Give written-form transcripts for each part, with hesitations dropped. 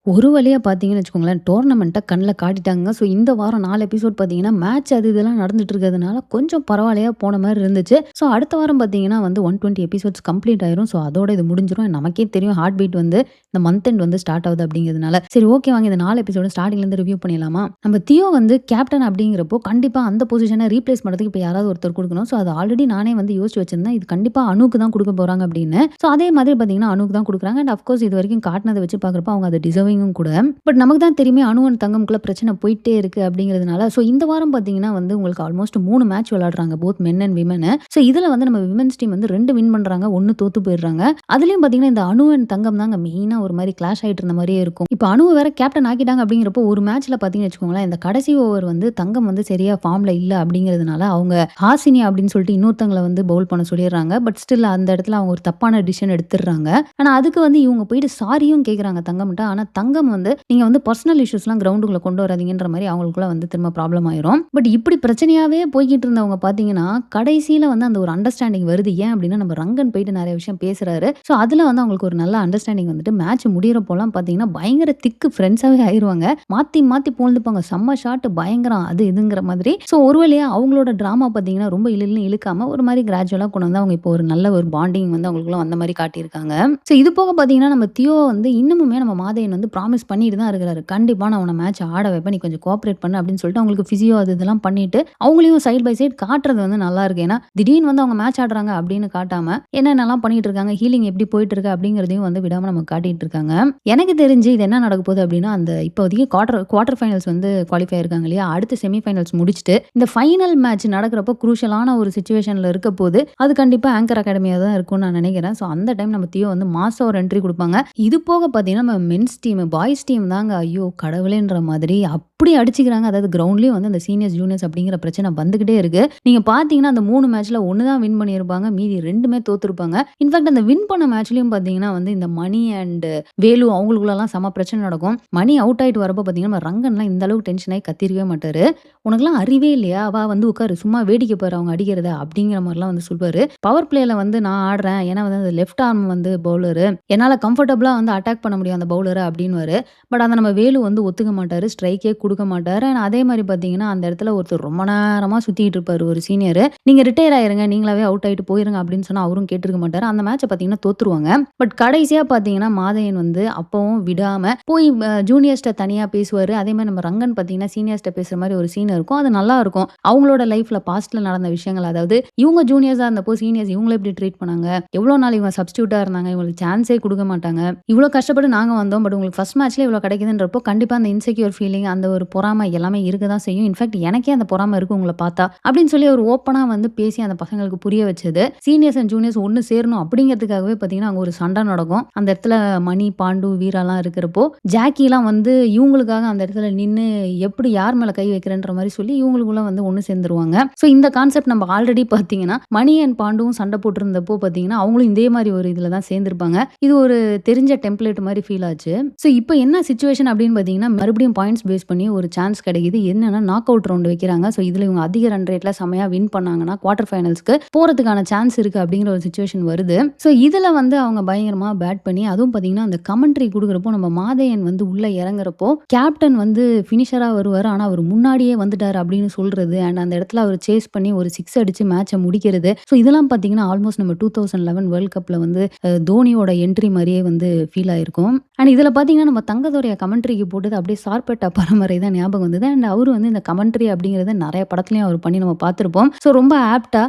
ஒரு வழியா பார்த்தீங்கன்னு வச்சுக்கோங்களேன், டோர்னமெண்ட்ட கண்ல காட்டிட்டாங்க. ஸோ இந்த வாரம் 4 எபிசோட் பார்த்தீங்கன்னா, மேட்ச் அது இதெல்லாம் நடந்துட்டு இருக்கிறதுனால கொஞ்சம் பரவாயில்லையா போன மாரி இருந்துச்சு. ஸோ அடுத்த வாரம் பார்த்தீங்கன்னா வந்து 120 எபிசோட்ஸ் கம்ப்ளீட் ஆயிரும். ஸோ அதோட இது முடிஞ்சிரும். நமக்கே தெரியும் ஹார்ட் பீட் வந்து இந்த மந்த் எண்ட் வந்து ஸ்டார்ட் ஆகுது அப்படிங்கிறதுனால. சரி ஓகே வாங்க இந்த 4 எபிசோட ஸ்டார்ட்டிங்லேருந்து ரிவ்யூ பண்ணிடலாமா? நம்ம தியோ வந்து கேப்டன் அப்படிங்கிறப்போ கண்டிப்பா அந்த பொசிஷன ரீப்ளேஸ் பண்ணுறதுக்கு இப்ப யாராவது ஒருத்தர் குடுக்கணும். ஸோ அது ஆல்ரெடி நானே வந்து யோசிச்சு வச்சிருந்தேன். இது கண்டிப்பா அனுக்கு தான் குடுக்க போறாங்க அப்படின்னு. ஸோ அதே மாதிரி பார்த்தீங்கன்னா அனுக்கு தான் குடுக்குறாங்க. அண்ட் அஃப்கோர்ஸ் இதுவரைக்கும் காட்டுனத வச்சு பார்க்குறப்போ அவங்க அத டிசர்விங்கும் கூட. பட் நமக்கு தான் தெரியுமே அனு அண்ட் தங்கம்குள்ள பிரச்சனை போயிட்டே இருக்கு அப்படிங்கிறதுனால. ஸோ இந்த வாரம் பார்த்தீங்கன்னா வந்து உங்களுக்கு ஆல்மோஸ்ட் 3 மேட்ச் விளையாடுறாங்க. Both men and women. So இதுல வந்து நம்ம விமென்ஸ் டீம் வந்து 2 வின் பண்றாங்க. 1 தோத்து போயிடுறாங்க. அதுலயும் பார்த்தீங்கன்னா இந்த அனு அண்ட் தங்கம் தாங்க மெயினா ஒரு மாரி கிளாஷ் ஆயிட்டு இருந்த மாரியே இருக்கும். இப்ப அனுவ வேற கேப்டன் ஆக்கிட்டாங்க அப்படிங்கிறப்போ ஒரு மேட்ச்ல பார்த்தீங்கன்னு வச்சுக்கோங்களேன், இந்த கடைசி ஓவர் வந்து தங்கம் வந்து சரியா ஃபார்ம்ல இல்ல அப்படிங்கிறதுனால அவங்க ஹாசினி அப்படின்னு சொல்லிட்டு இன்னொருத்தவங்கள வந்து பவுல் பண்ண சொல்லிடுறாங்க. பட் ஸ்டில் அந்த இடத்துல அவங்க ஒரு தப்பான டிசிஷன் எடுத்துடுறாங்க. ஆனா அதுக்கு வந்து இவங்க போயிட்டு சாரியும் கேட்குறாங்க தங்கம்ட்ட. ஆனா தங்கம் வந்து நீங்க வந்து பர்சனல் இஷ்யூஸ்லாம் கிரவுண்டுக்குள்ள கொண்டு வராதீங்கன்ற மாரி அவங்களுக்குள்ள வந்து திரும்ப ப்ராப்ளம் ஆயிரும். பட் இப்படி பிரச்சனையாவே போய்க்கிட்டு இருந்தவங்க பார்த்தீங்கன்னா, கடைசியில வந்து அந்த ஒரு அண்டர்ஸ்டாண்டிங் வருது. ஏன் அப்படின்னா நம்ம ரங்கன் போயிட்டு நெறைய விஷயம் பேசுறாரு. ஸோ அதுல வந்து அவங்களுக்கு ஒரு நல்ல அண்டர்ஸ்டாண்டிங் வந்துட்டு மேட்ச் முடியறப்போலாம் பார்த்தீங்கன்னா, பயங்கர திக்கு ஃப்ரெண்ட்ஸாவே ஆயிருவாங்க. மாத்தி மாத்தி புகழ்ந்துப்பாங்க. செம்ம ஷாட் பயங்கரம் அது இதுங்கிற மாதிரி. ஸோ ஒரு வழியா அவங்களோட டிராமா பார்த்தீங்கன்னா, ரொம்ப இழுன்னு இழுக்காம ஒரு மாரி கிராஜுவலா கொண்டு வந்து அவங்க இப்போ ஒரு நல்ல ஒரு பாண்டிங் வந்து அவங்களுக்குள்ள வந்த மாரி காட்டியிருக்காங்க. ஸோ இது போக பார்த்தீங்கன்னா, நம்ம தியோ வந்து இன்னமுமே நம்ம மாதேயன் வந்து ப்ராமிஸ் பண்ணிட்டு தான் இருக்கிறாரு. கண்டிப்பா நான் உன்ன மேட்ச் ஆட வைப்பேன். நீ கொஞ்சம் கோஆப்பரேட் பண்ணு அப்படின்னு சொல்லிட்டு அவங்களுக்கு பிசியோ அது இதெல்லாம் பண்ணிட்டு, அவங்களையும் சைட் பை சைட் காட்டுறது வந்து நல்லா இருக்கு. ஏன்னா, திடீர்னு வந்து அவங்க மேட்ச் ஆடுறாங்க அப்படின்னு காட்டாம, என்னென்னலாம் பண்ணிட்டு இருக்காங்க, ஹீலிங் எப்படி போயிட்டு இருக்கு அப்படிங்கிறதையும் வந்து விடாம நமக்கு காட்டிட்டு இருக்காங்க. எனக்கு தெரிஞ்சு இது என்ன நடக்க போகுது அப்படின்னா, அந்த இப்போதைக்கு குவார்டர் ஃபைனல்ஸ் வந்து குவாலிஃபை ஆயிருக்காங்க இல்லையா? அடுத்து செமி ஃபைனல்ஸ் முடிச்சுட்டு, இந்த ஃபைனல் மேட்ச் நடக்கிறப்போ குரூஷியலான ஒரு சிச்சுவேஷன்ல இருக்க போது, அது கண்டிப்பா ஆங்கர் அகாடமியா தான் இருக்கும்னு நான் நினைக்கிறேன். ஸோ அந்த டைம் நம்ம தியோ வந்து மாசா ஒரு என்ட்ரி குடுப்பாங்க. இது போக பார்த்தீங்கன்னா, நம்ம மென்ஸ் டீம், பாய்ஸ் டீம் தாங்க ஐயோ கடவுளேன்ற மாதிரி அப்படி அடிச்சுக்கிறாங்க. அதாவது கிரவுண்ட்லயும் வந்து அந்த சீனியர்ஸ், ஜூனியர்ஸ் அப்படிங்கிற பிரச்சனை வந்துகிட்டே இருக்கு. நீங்க பார்த்தீங்கன்னா, அந்த 3 மேட்ச்ல 1 தான் வின் பண்ணியிருப்பாங்க. மீதி 2மே தோத்துருப்பாங்க. இன்ஃபாக்ட் அந்த வின் பண்ண மேட்ச்லயும் பார்த்தீங்கன்னா வந்து இந்த மணி அண்ட் வேலு அவங்களுக்குள்ளலாம் செம பிரச்சனை நடக்கும். மணி அவுட் ஆயிட்டு வரப்போ பார்த்தீங்கன்னா, நம்ம ரங்கன்லாம் இந்த அளவுக்கு டென்ஷன் ஆகி கத்திருக்கவே மாட்டாரு. "உனக்கெல்லாம் அறிவே இல்லையா? வா வந்து உட்காரு. சும்மா வேடிக்கை பாரு அவங்க அடிக்கிறத" அப்படிங்கிற மாரிலாம் வந்து சொல்வாரு. பவர் பிளேல வந்து நான் ஆடுறேன். ஏன்னா வந்து அந்த லெஃப்ட் ஆர்ம் வந்து பவுலரு. என்னால கம்ஃபர்டபுளா வந்து அட்டாக் பண்ண முடியும் அந்த பவுலர அப்படின்னுவாரு. பட் அத நம்ம வேலு வந்து ஒத்துக்க மாட்டாரு. ஸ்ட்ரைக்கே குடுக்க மாட்டாரு. அண்ட் அதே மாரி பார்த்தீங்கன்னா, அந்த இடத்துல ஒருத்தர் ரொம்ப நேரமா சுத்திட்டு இருப்பாரு ஒரு சீனியரு. "நீங்க ரிட்டயர் ஆயிருங்க. நீங்களாவே அவுட் ஆயிட்டு போயிருங்க" அப்படின்னு சொன்னா அவரும் கேட்டுருக்க மாட்டாரு. அந்த மேட்ச பார்த்தீங்கன்னா தோத்துருவாங்க. பட் கடைசியா பார்த்தீங்கன்னா, மாதையன் வந்து அப்பவும் விடாம போய் ஜூனியர்ஸ்ட்ட தனியா பேசுவாரு. அதே மாரி நம்ம ரங்கன் பார்த்தீங்கன்னா, சீனியர்ஸ்ட்ட பேசுற மாரி ஒரு சீன் இருக்கும். அது நல்லாருக்கும். அவங்களோட லைஃப்ல பாஸ்ட்ல நடந்த விஷயங்கள் அதாவது இவங்க ஜூனியர்ஸா இருந்தப்போ சீனியர்ஸ் இவங்கள எப்படி ட்ரீட் பண்ணாங்க? எவ்வளோ நாள் இவங்க சப்ஸ்டிட்யூட்டா இருந்தாங்க. இவங்களுக்கு சான்ஸே குடுக்க மாட்டாங்க. இவ்ளோ கஷ்டப்பட்டு நாங்க வந்தோம். பட் உங்களுக்கு ஃபர்ஸ்ட் மேட்ச்லயே இவ்ளோ கிடைக்குதுன்றப்போ, கண்டிப்பா அந்த இன்செக்யூர் ஃபீலிங், அந்த ஒரு பொறாமை எல்லாமே இருக்க தான் செய்யும். இன்ஃபாக்ட் எனக்கே அந்த பொறாமை இருக்கு உங்கள பார்த்தா. அப்படின்னு சொல்லி அவர் ஓப்பனா வந்து பேசி அந்த பசங்களுக்கு புரிய வச்சது. சீனியர்ஸ் அண்ட் ஜூனியர்ஸ் ஒண்ணு சேரணும் அப்படிங்கிறதுக்காகவே பார்த்தீங்கன்னா, அங்க ஒரு சண்டை நடக்கும். அந்த இடத்துல மணி, பாண்டு, வீராலாம் இருக்கிறப்போ, ஜாக்கிலாம் வந்து இவங்களுக்காக அந்த இடத்துல நின்னு எப்படி யார் மேல கை வைக்கிறேன்ற மாரி சொல்லி இவங்களுக்குள்ள வந்து ஒண்ணு சேர்ந்துருவாங்க. ஸோ இந்த கான்செப்ட் நம்ம ஆல்ரெடி பார்த்தீங்கன்னா, மணி அண்ட் பாண்டுவும் சண்டை போட்டிருந்தப்போ பார்த்தீங்கன்னா, அவங்களும் இதே மாரி ஒரு இதுல தான் சேர்ந்திருப்பாங்க. இது ஒரு தெரிஞ்ச டெம்ப்ளேட் மாரி ஃபீல் ஆச்சு. ஸோ இப்போ என்ன சிச்சுவேஷன் அப்படின்னு பார்த்தீங்கன்னா, மறுபடியும் பாயிண்ட்ஸ் பேஸ் பண்ணி ஒரு சான்ஸ் கிடைக்குது. என்னன்னா நாக் அவுட் ரவுண்ட் வைக்கிறாங்க. ஸோ இதுல இவங்க அதிக ரன் ரேட்ல செமையா வின் பண்ணாங்கன்னா, குவார்டர் ஃபைனல்ஸ்க்கு போறதுக்கான சான்ஸ் இருக்கு அப்படிங்கிற ஒரு சிச்சுவேஷன் வருது. ஸோ இதுல வந்து அவங்க பயங்கரமா பேட் பண்ணி அதுவும் பார்த்தீங்கன்னா, அந்த கமெண்ட்ரி குடுக்குறப்போ நம்ம மாதையன் வந்து உள்ள இறங்குறப்போ, கேப்டன் வந்து ஃபினிஷரா வருவாரு. ஆனா அவர் முன்னாடியே வந்துட்டாரு அப்படின்னு சொல்றது. அண்ட் அந்த இடத்துல அவர் சேஸ் பண்ணி ஒரு 6 அடிச்சு மேட்ச முடிக்கிறது. ஸோ இதெல்லாம் பார்த்தீங்கன்னா, ஆல்மோஸ்ட் நம்ம 2011 வேர்ல்ட் கப்ல வந்து தோனியோட என்ட்ரி மாரியே வந்து ஃபீல் ஆயிருக்கும். அண்ட் இதுல பார்த்தீங்கன்னா, நம்ம தங்கத்துடைய கமெண்ட்ரிக்கு போட்டது அப்படியே சார்பேட்டா பரம்பரை தான் ஞாபகம் வந்தது. அண்ட் அவரு வந்து இந்த கமெண்ட்ரி அப்படிங்கிறத நெறைய படத்துலயும் அவர் பண்ணி நம்ம பார்த்திருப்போம். ஸோ ரொம்ப ஆப்ட்டா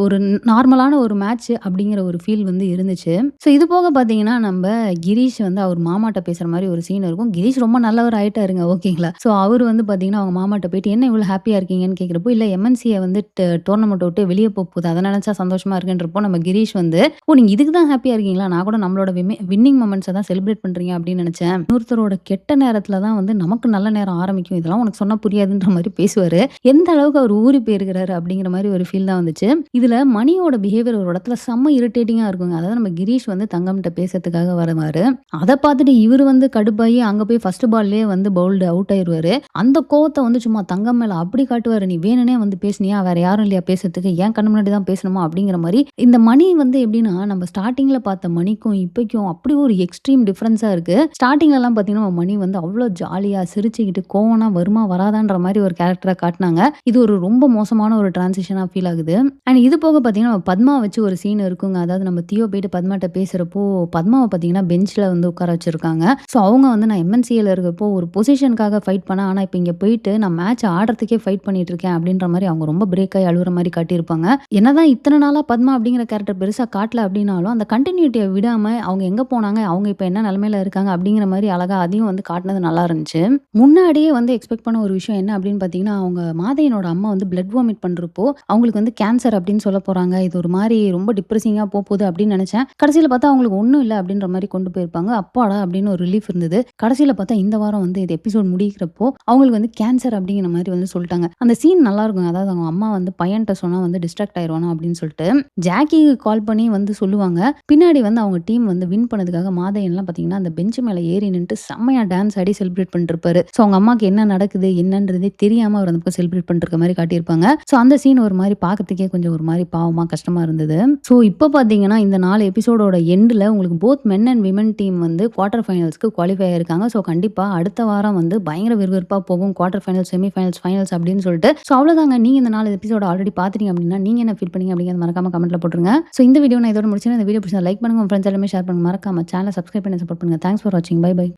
ஒரு நார்மலான ஒரு மேட்ச் அப்படிங்கிற ஒரு ஃபீல் வந்து இருந்துச்சு. ஸோ இது போக பார்த்தீங்கன்னா, நம்ப கிரீஷ் வந்து அவர் மாமாட்ட பேசுற மாரி ஒரு சீன் இருக்கும். கிரீஷ் ரொம்ப நல்லவர் ஆயிட்டாருங்க. ஓகேங்களா? ஸோ அவரு வந்து பார்த்தீங்கன்னா, அவங்க மாமாட்ட போயிட்டு என்ன இவ்வளோ ஹேப்பியா இருக்கீங்கன்னு கேட்கிறப்போ, இல்ல எம்என்சிய வந்து டோர்னமெண்ட்ட விட்டு வெளிய போகுது. அத நினைச்சா சந்தோஷமா இருக்குன்றப்போ, நம்ம கிரீஷ் வந்து, "ஓ! நீங்க இதுக்கு தான் ஹேப்பியா இருக்கீங்களா? நான் கூட நம்மளோட வின்னிங் மொமெண்ட்ஸ தான் செலிப்ரேட் பண்றீங்க அப்படின்னு நினைச்சேன். இன்னொருத்தரோட கெட்ட நேரத்துல தான் வந்து நமக்கு நல்ல நேரம் ஆரம்பிக்கும். இதெல்லாம் உனக்கு சொன்னா புரியாதுன்ற மாரி பேசுவாரு. எந்த அளவுக்கு அவர் ஊறி போயிருக்கிறாரு அப்படிங்கிற மாரி ஒரு ஃபீல் தான் வந்துச்சு. இதுல மணியோட பிஹேவியர் ஒரு இடத்துல செம்ம இரிட்டேட்டிங்கா இருக்குங்க. அதாவது நம்ம கிரீஷ் வந்து தங்கம்ட்ட பேசுறதுக்காக வருவாரு. அத பார்த்துட்டு இவரு வந்து கடுப்பாயி அங்க போய் ஃபர்ஸ்ட் பால்லயே வந்து பவுல்டு அவுட் ஆயிருவாரு. அந்த கோவத்த வந்து சும்மா தங்கம் மேல அப்படி காட்டுவாரு. "நீ வேணும்னே வந்து பேசுனியா? வேற யாரும் இல்லையா பேசுறதுக்கு? என் கண்ணு முன்னாடி தான் பேசணுமா?" அப்படிங்கிற மாரி. இந்த மணி வந்து எப்படின்னா, நம்ம ஸ்டார்ட்டிங்ல பார்த்த மணிக்கும் இப்பைக்கும் அப்படி ஒரு எக்ஸ்ட்ரீம் டிஃபரன்ஸா இருக்கு. இருக்கு. ஸ்டார்ட்டிங்லலாம் பார்த்தீங்கன்னா, மணி வந்து அவ்ளோ ஜாலியா சிரிச்சுக்கிட்டு கோவம்னா வருமா வராதான்ற மாரி ஒரு கேரக்டரா காட்டுனாங்க. இது ஒரு ரொம்ப மோசமான ஒரு டிரான்சிஷனா ஃபீல் ஆகுது. அண்ட் இது போக பார்த்தீங்கன்னா, பத்மா வச்சு ஒரு சீன் இருக்குங்க. அதாவது நம்ம தியோ போயிட்டு பத்மாட்ட பேசுறப்போ, பத்மாவ பார்த்தீங்கன்னா பெஞ்ச்ல வந்து உட்கார வச்சிருக்காங்க. ஸோ அவங்க வந்து நான் எம்என்சில இருக்கப்போ ஒரு பொசிஷனுக்காக ஃபைட் பண்ணேன். ஆனா இப்ப இங்க போயிட்டு நான் மேட்ச் ஆடுறதுக்கே ஃபைட் பண்ணிட்டு இருக்கேன் அப்படின்ற மாரி அவங்க ரொம்ப பிரேக் ஆயி அழுவுற மாரி காட்டியிருப்பாங்க. என்னதான் இத்தன நாளா பத்மா அப்படிங்கிற கேரக்டர் பெருசா காட்டல அப்படின்னாலும், அந்த கன்டினியூட்டிய விடாம அவங்க எங்க போனாங்க, அவங்க இப்ப என்ன நிலைமையில இருக்காங்க அப்படிங்கிற மாரி அழகா அதையும் வந்து காட்டுனது நல்லா இருந்துச்சு. முன்னாடியே வந்து எக்ஸ்பெக்ட் பண்ண ஒரு விஷயம் என்ன அப்படின்னு பார்த்தீங்கன்னா, அவங்க மாதையனோட அம்மா வந்து பிளட் வாமிட் பண்றப்போ, அவங்களுக்கு வந்து கேன்சர் அப்படின்னு சொல்ல போறாங்க. இது ஒரு மாரி ரொம்ப டிப்ரஸிங்கா போகுது அப்படின்னு நெனச்சேன். கடைசில பார்த்தா அவங்களுக்கு ஒண்ணும் இல்ல அப்படின்ற மாரி கொண்டு போயிருப்பாங்க. அப்பாடா! அப்படின்னு ஒரு ரிலீஃப் இருந்தது. கடைசில பார்த்தா இந்த வாரம் வந்து இது எபிசோட் முடிக்கிறப்போ, அவங்களுக்கு வந்து கேன்சர் அப்படிங்கிற மாரி வந்து சொல்ட்டாங்க. அந்த சீன் நல்லாருக்கும். அதாவது அவங்க அம்மா வந்து பையன்ட்ட சொன்னா வந்து டிஸ்ட்ராக்ட் ஆயிருவானோ அப்படின்னு சொல்லிட்டு, ஜாக்கிக்கு கால் பண்ணி வந்து சொல்லுவாங்க. பின்னாடி வந்து அவங்க டீம் வந்து வின் பண்ணதுக்காக மாதையன்லாம் பார்த்தீங்கன்னா, அந்த பெஞ்ச் மேல ஏறி நின்னுட்டு செம்மையா டான்ஸ் ஆடி செலிப்ரேட் பண்ணிட்டுருப்பாரு. ஸோ அவங்க அம்மாக்கு என்ன நடக்குது என்னன்றதே தெரியாம அவர் அந்த பக்கம் செலிப்ரேட் பண்ணிருக்க மாரி காட்டியிருப்பாங்க. ஸோ அந்த சீன் ஒரு மாரி பார்க்கறதுக்கே கொஞ்சம் ஒரு மாரி பாவமா, கஷ்டமா இருந்தது. ஸோ இப்ப பார்த்தீங்கன்னா, இந்த 4 எபிசோடோட எண்டுல உங்களுக்கு both men and women team வந்து குவார்ட்டர் ஃபைனல்ஸ்க்கு குவாலிஃபை ஆயிருக்காங்க. ஸோ கண்டிப்பா அடுத்த வாரம் வந்து பயங்கர விறுவிறுப்பா போகும். Quarter finals, semi finals, finals அப்படின்னு சொல்லிட்டு. ஸோ அவ்வளோதாங்க. நீங்க இந்த 4 எபிசோட ஆல்ரெடி பார்த்துட்டீங்க அப்படின்னா, நீங்க என்ன ஃபீல் பண்ணீங்க அப்படிங்கிறத மறக்காம கமெண்ட்ல போட்டுருங்க. ஸோ இந்த வீடியோ நான் இதோட முடிச்சுக்கிறேன். இந்த வீடியோ பிடிச்சா லைக் பண்ணுங்க. உங்க ஃப்ரெண்ட்ஸ் எல்லாமே ஷேர் பண்ணுங்க. மறக்காம சேனல சப்ஸ்கிரைப் பண்ணி சப்போர்ட் பண்ணுங்க. தேங்க்ஸ் ஃபார் வாட்சிங். Bye by.